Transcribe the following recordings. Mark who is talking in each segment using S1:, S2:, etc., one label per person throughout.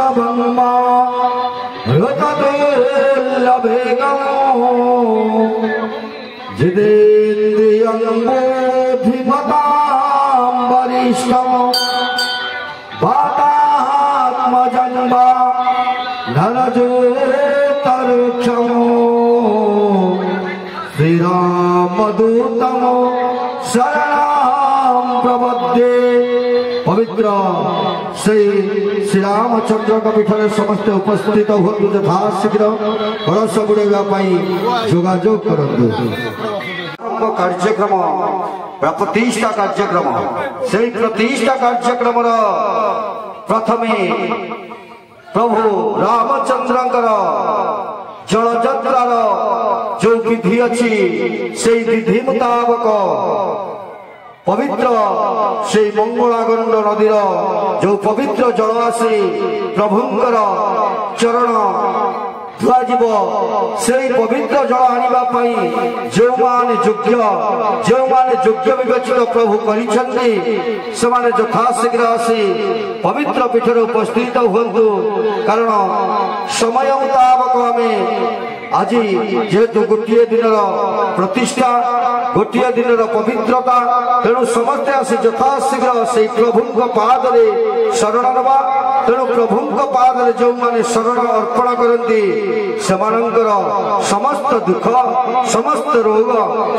S1: शबंमा ऋतदुर्लभेगं जिदेन्द्रियं बोधिमतां वरिष्ठं वातात्मजं वा नरजोतरुक्षं श्रीरामदूतं शरणं प्रपद्ये। पवित्र श्री श्रीरामचंद्र पीठर समस्त उपस्थित हूँ यथाशीघ्र कलश बुड़ाई जोगाजोग करूँ। कार्यक्रम प्रतिष्ठा कार्यक्रम से प्रतिष्ठा कार्यक्रम प्रथमे प्रभु रामचंद्र जलयात्रार जो विधि अच्छी से विधि मुताबक पवित्र से मंगलागंड नदीर जो पवित्र जल आसी प्रभुंकर चरण धुआजिब से पवित्र जल आने जो माने योग्य विवेचित प्रभु करिछन्ति सेमाने यथाशीघ्र आसी पवित्र पीठर उपस्थित हुंतु। कारण समय मुताबक आमे आज जेहेतु गोटे दिन प्रतिष्ठा गोटे दिन पवित्रता तेणु समस्ते आसी यथाशीघ्र से प्रभु पादरे शरण नवा। तेणु प्रभु पादरे जो माने शरण अर्पण करती सेमानंकर समस्त दुख समस्त रोग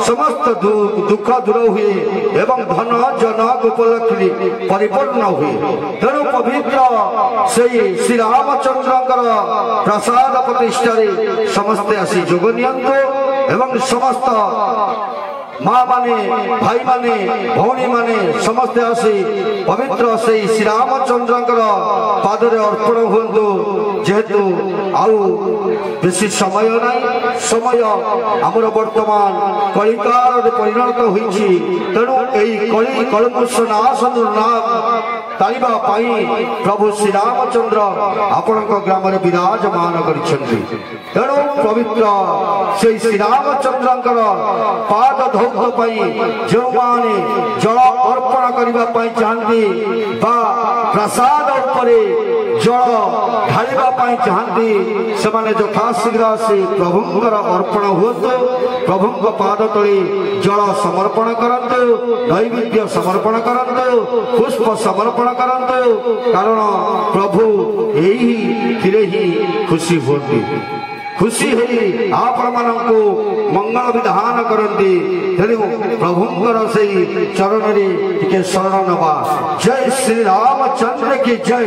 S1: समस्त दुख दूर हुए एवं धन जन गोपलक्ष्मी परिपूर्ण हुए। तेणु पवित्र से श्री रामचंद्र प्रसाद प्रतिष्ठा समस्ते आसी जोग नियंतु एवं समस्त माँ माने भाई माने भौणी माने समस्ते आसी पवित्र से श्री रामचंद्र पादरे अर्पण हुंतु। जेहेतु आउ बेसी समय नाई समय आमर वर्तमान कलिकाल परिणत होइछि। तेणु एई कलि कलमुष नाशन नाम तालिबा पाई प्रभु श्री रामचंद्र आपणक ग्राम रे विराजमान करिसेंति। तेणु पवित्र से श्री रामचंद्र पाद धौत पाई जो माने जल अर्पण करबा पाई चाहती बा प्रसाद उपरे जल ढालिबा पाई चाहती सेमाने यथाशीघ्र आसी प्रभुंकर अर्पण हुंतु। प्रभु पाद तले जल समर्पण करंतु नैवेद्य समर्पण करंतु पुष्प समर्पण करंतु। कारण प्रभु एही थिरे ही खुशी होती खुशी है आपण मानकु मंगल विधान करती। तेणु प्रभुंकर से चरण रे शरण नवा। जय श्री रामचंद्र की जय।